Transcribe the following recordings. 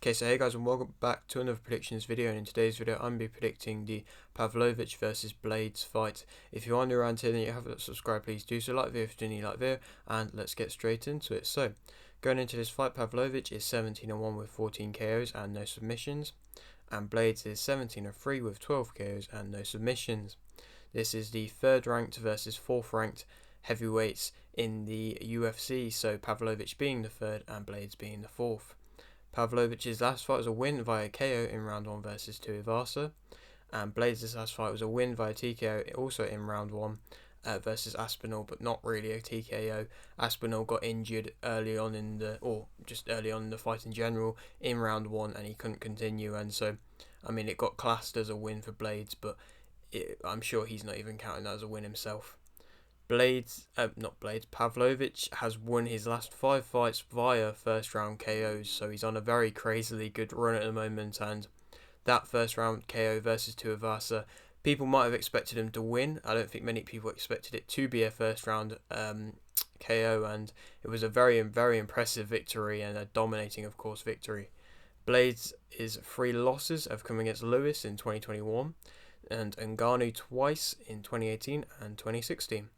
Okay, so hey guys, and welcome back to another predictions video. And in today's video, I'm going to be predicting the Pavlovich versus Blaydes fight. If you are new around here and you haven't subscribed, please do so. Like the video if you do like the video, and let's get straight into it. So, going into this fight, Pavlovich is 17-1 with 14 KOs and no submissions, and Blaydes is 17-3 with 12 KOs and no submissions. This is the third ranked versus fourth ranked heavyweights in the UFC. So Pavlovich being the third and Blaydes being the fourth. Pavlovich's last fight was a win via KO in round 1 versus Tuivasa, and Blaydes' last fight was a win via TKO also in round 1 versus Aspinall, but not really a TKO. Aspinall got injured early on in the fight in general in round 1, and he couldn't continue, and so it got classed as a win for Blaydes, but I'm sure he's not even counting that as a win himself. Pavlovich has won his last 5 fights via first round KOs, so he's on a very crazily good run at the moment, and that first round KO versus Tuivasa, people might have expected him to win. I don't think many people expected it to be a first round KO, and it was a very, very impressive victory, and a dominating, of course, victory. Blaydes' 3 losses have come against Lewis in 2021, and Ngannou twice in 2018 and 2016.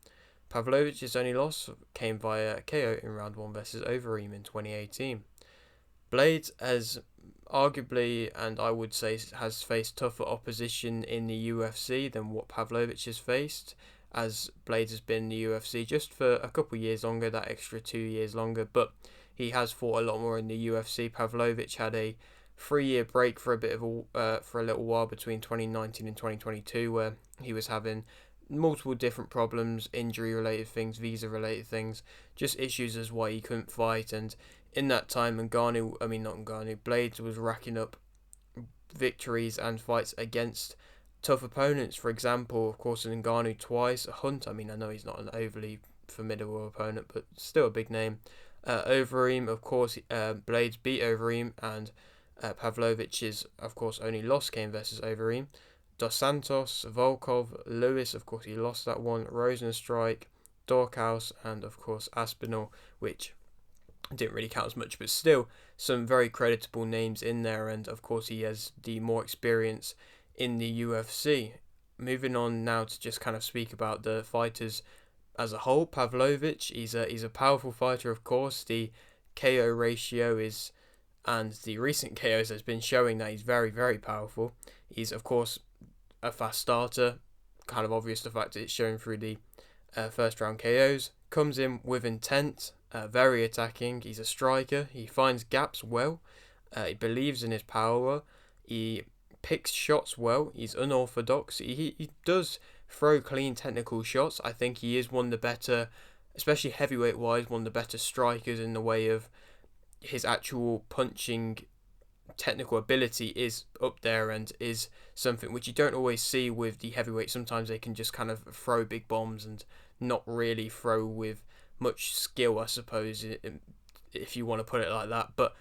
Pavlovich's only loss came via KO in round 1 versus Overeem in 2018. Blaydes has arguably, and I would say, has faced tougher opposition in the UFC than what Pavlovich has faced, as Blaydes has been in the UFC just for a couple of years longer, that extra 2 years longer, but he has fought a lot more in the UFC. Pavlovich had a 3-year break for a little while between 2019 and 2022, where he was having multiple different problems, injury related things, visa related things, just issues as why he couldn't fight. And in that time, Blaydes was racking up victories and fights against tough opponents. For example, of course, Ngannou twice, Hunt. I know he's not an overly formidable opponent, but still a big name. Overeem, of course, Blaydes beat Overeem, and Pavlovich's, of course, only loss came versus Overeem. Dos Santos, Volkov, Lewis, of course he lost that one, Rosenstrike, Dorkhouse, and of course Aspinall, which didn't really count as much, but still some very creditable names in there, and of course he has the more experience in the UFC. Moving on now to just kind of speak about the fighters as a whole. Pavlovich, he's a powerful fighter, of course. The KO ratio is, and the recent KOs has been showing that he's very, very powerful. He's, of course, a fast starter, kind of obvious the fact that it's showing through the first round KOs. Comes in with intent, very attacking. He's a striker. He finds gaps well. He believes in his power. He picks shots well. He's unorthodox. He does throw clean technical shots. I think he is one of the better, especially heavyweight wise, one of the better strikers in the way of his actual punching technical ability is up there, and is something which you don't always see with the heavyweight. Sometimes they can just kind of throw big bombs and not really throw with much skill, I suppose, if you want to put it like that. But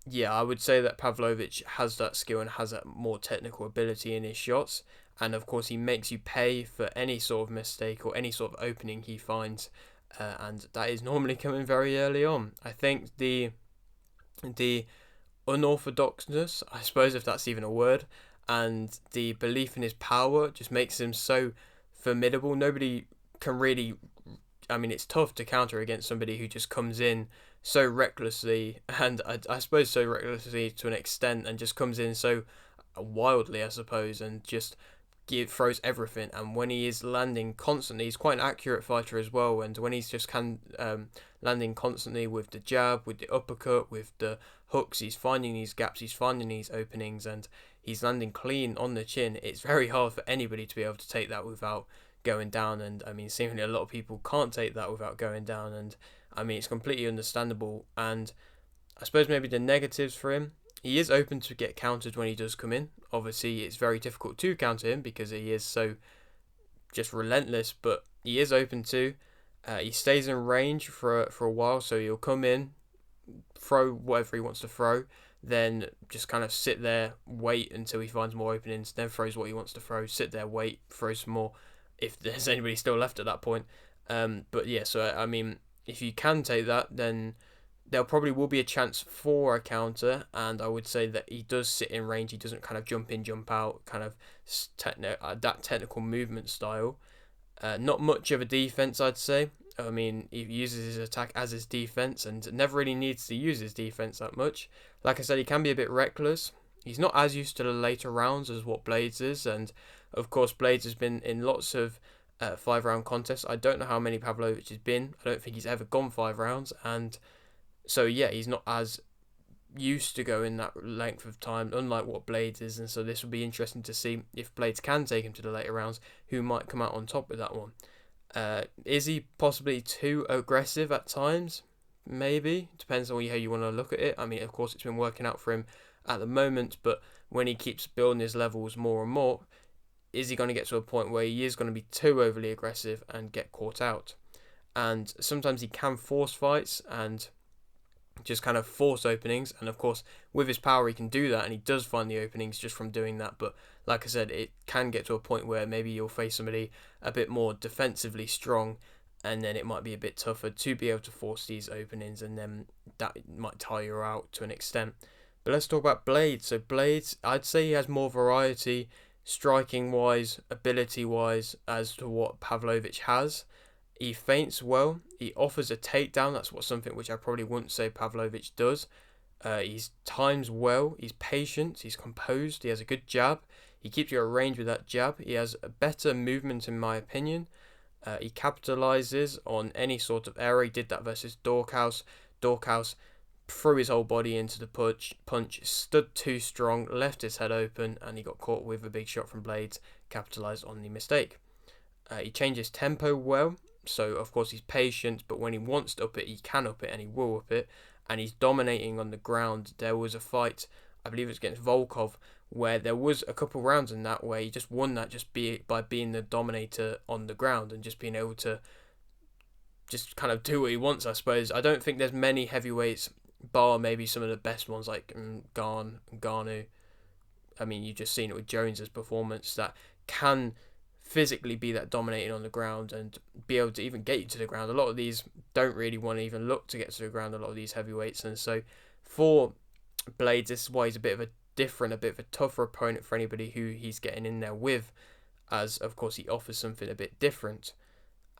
yeah, I would say that Pavlovich has that skill and has that more technical ability in his shots, and of course he makes you pay for any sort of mistake or any sort of opening he finds, and that is normally coming very early on. I think the unorthodoxness, I suppose, if that's even a word, and the belief in his power just makes him so formidable. Nobody can really, it's tough to counter against somebody who just comes in so recklessly, and I suppose so recklessly to an extent, and just comes in so wildly, I suppose, and just throws everything. And when he is landing constantly, he's quite an accurate fighter as well, and when he's just landing constantly with the jab, with the uppercut, with the hooks, he's finding these gaps, he's finding these openings, and he's landing clean on the chin. It's very hard for anybody to be able to take that without going down, and seemingly a lot of people can't take that without going down, and it's completely understandable. And I suppose maybe the negatives for him, he is open to get countered when he does come in. Obviously, it's very difficult to counter him because he is so just relentless, but he is open to. He stays in range for a while, so he'll come in, throw whatever he wants to throw, then just kind of sit there, wait until he finds more openings, then throws what he wants to throw, sit there, wait, throw some more, if there's anybody still left at that point. But yeah, so if you can take that, then there probably will be a chance for a counter, and I would say that he does sit in range. He doesn't kind of jump in, jump out, kind of that technical movement style. Not much of a defense, I'd say. I mean, he uses his attack as his defense and never really needs to use his defense that much. Like I said, he can be a bit reckless. He's not as used to the later rounds as what Blaydes is, and of course, Blaydes has been in lots of 5 round contests. I don't know how many Pavlovich has been. I don't think he's ever gone 5 rounds, and so yeah, he's not as used to going that length of time, unlike what Blaydes is, and so this will be interesting to see if Blaydes can take him to the later rounds, who might come out on top with that one. Is he possibly too aggressive at times? Maybe. Depends on how you want to look at it. I mean, of course, it's been working out for him at the moment, but when he keeps building his levels more and more, is he going to get to a point where he is going to be too overly aggressive and get caught out? And sometimes he can force fights and just kind of force openings, and of course with his power he can do that, and he does find the openings just from doing that. But like I said, it can get to a point where maybe you'll face somebody a bit more defensively strong, and then it might be a bit tougher to be able to force these openings, and then that might tire you out to an extent. But let's talk about Blaydes. So Blaydes, I'd say he has more variety striking wise, ability wise, as to what Pavlovich has. He feints well. He offers a takedown. That's something which I probably wouldn't say Pavlovich does. He's times well. He's patient. He's composed. He has a good jab. He keeps you at range with that jab. He has a better movement, in my opinion. He capitalizes on any sort of error. He did that versus Dorkhouse. Dorkhouse threw his whole body into the punch, stood too strong, left his head open, and he got caught with a big shot from Blaydes. Capitalized on the mistake. He changes tempo well. So, of course, he's patient, but when he wants to up it, he can up it, and he will up it. And he's dominating on the ground. There was a fight, I believe it was against Volkov, where there was a couple rounds in that where he just won that by being the dominator on the ground and just being able to just kind of do what he wants, I suppose. I don't think there's many heavyweights, bar maybe some of the best ones like Garnu. I mean, you've just seen it with Jones's performance, that can physically be that dominating on the ground and be able to even get you to the ground. A lot of these don't really want to even look to get to the ground, a lot of these heavyweights, and so for Blaydes, this is why he's a bit of a tougher opponent for anybody who he's getting in there with, as of course he offers something a bit different.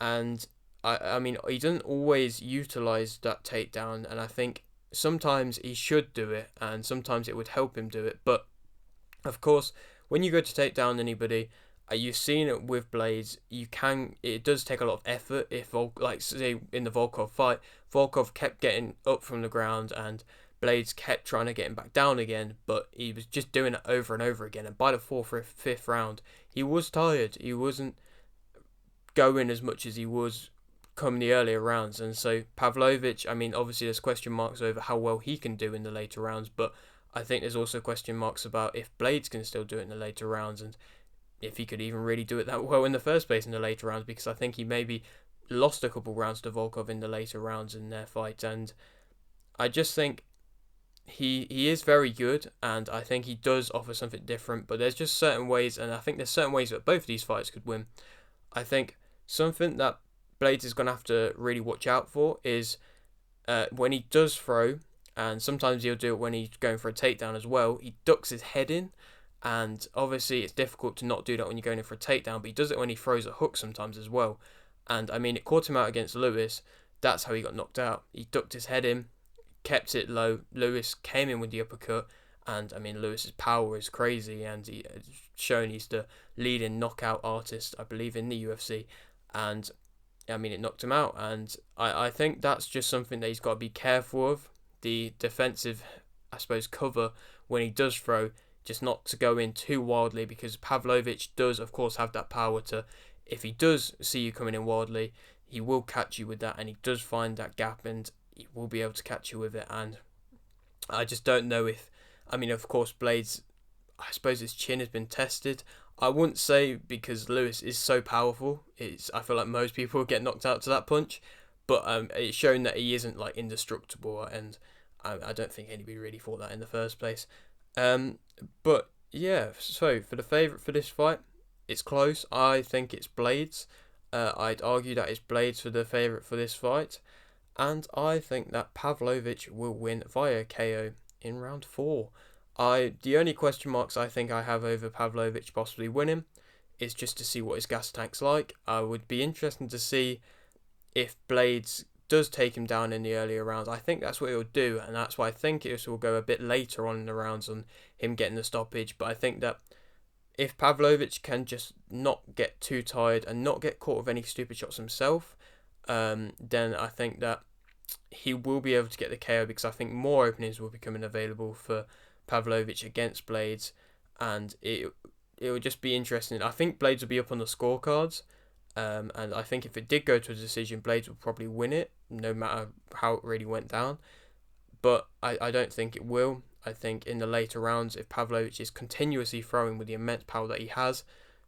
And I mean, he doesn't always utilize that takedown, and I think sometimes he should do it, and sometimes it would help him do it. But of course, when you go to take down anybody, you've seen it with Blaydes. It does take a lot of effort. If like say in the Volkov fight, Volkov kept getting up from the ground and Blaydes kept trying to get him back down again, but he was just doing it over and over again. And by the 4th or 5th round, he was tired. He wasn't going as much as he was come the earlier rounds. And so Pavlovich, I mean, obviously there's question marks over how well he can do in the later rounds, but I think there's also question marks about if Blaydes can still do it in the later rounds, and if he could even really do it that well in the first place in the later rounds, because I think he maybe lost a couple rounds to Volkov in the later rounds in their fight. And I just think he is very good, and I think he does offer something different, but there's just certain ways, and I think there's certain ways that both of these fights could win. I think something that Blaydes is going to have to really watch out for is when he does throw, and sometimes he'll do it when he's going for a takedown as well, he ducks his head in. And obviously it's difficult to not do that when you're going in for a takedown, but he does it when he throws a hook sometimes as well. And I mean, it caught him out against Lewis. That's how he got knocked out. He ducked his head in, kept it low. Lewis came in with the uppercut, and I mean, Lewis's power is crazy, and he has shown he's the leading knockout artist, I believe, in the UFC. And I mean, it knocked him out, and I think that's just something that he's got to be careful of. The defensive, I suppose, cover when he does throw, just not to go in too wildly, because Pavlovich does, of course, have that power to, if he does see you coming in wildly, he will catch you with that, and he does find that gap, and he will be able to catch you with it. And I just don't know if, I mean, of course, Blaydes, I suppose his chin has been tested. I wouldn't say, because Lewis is so powerful, I feel like most people get knocked out to that punch, but it's shown that he isn't like indestructible, and I don't think anybody really thought that in the first place. But yeah, so for the favourite for this fight, it's close. I think it's Blaydes. I'd argue that it's Blaydes for the favourite for this fight. and I think that Pavlovich will win via KO in round 4. The only question marks I think I have over Pavlovich possibly winning is just to see what his gas tank's like. I would be interested to see if Blaydes does take him down in the earlier rounds. I think that's what he'll do, and that's why I think it will go a bit later on in the rounds on him getting the stoppage. But I think that if Pavlovich can just not get too tired and not get caught with any stupid shots himself, then I think that he will be able to get the KO, because I think more openings will be coming available for Pavlovich against Blaydes, and it will just be interesting. I think Blaydes will be up on the scorecards, and I think if it did go to a decision, Blaydes would probably win it, no matter how it really went down. But I don't think it will. I think in the later rounds, if Pavlovich is continuously throwing with the immense power that he has,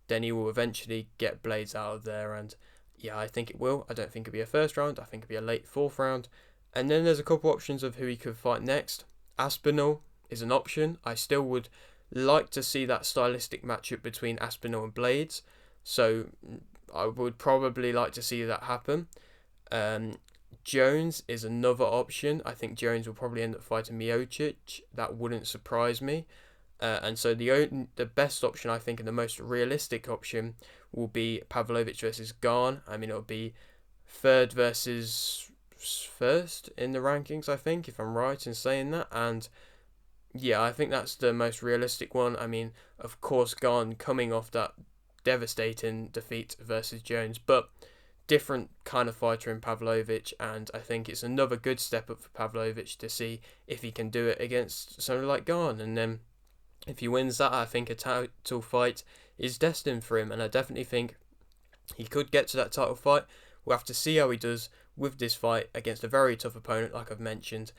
then he will eventually get Blaydes out of there. And yeah, I think it will. I don't think it'll be a first round. I think it'll be a late 4th round. And then there's a couple options of who he could fight next. Aspinall is an option. I still would like to see that stylistic matchup between Aspinall and Blaydes. So I would probably like to see that happen. Jones is another option. I think Jones will probably end up fighting Miocic. That wouldn't surprise me. And so the best option, I think, and the most realistic option will be Pavlovich versus Garn. I mean, it'll be 3rd versus 1st in the rankings, I think, if I'm right in saying that. And yeah, I think that's the most realistic one. I mean, of course, Garn coming off that devastating defeat versus Jones, but different kind of fighter in Pavlovich, and I think it's another good step up for Pavlovich to see if he can do it against somebody like Garn. And then if he wins that, I think a title fight is destined for him, and I definitely think he could get to that title fight. We'll have to see how he does with this fight against a very tough opponent, like I've mentioned.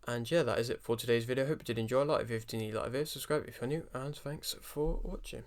And yeah, that is it for today's video. Hope you did enjoy. Like if you did, like the video, subscribe if you're new, and thanks for watching.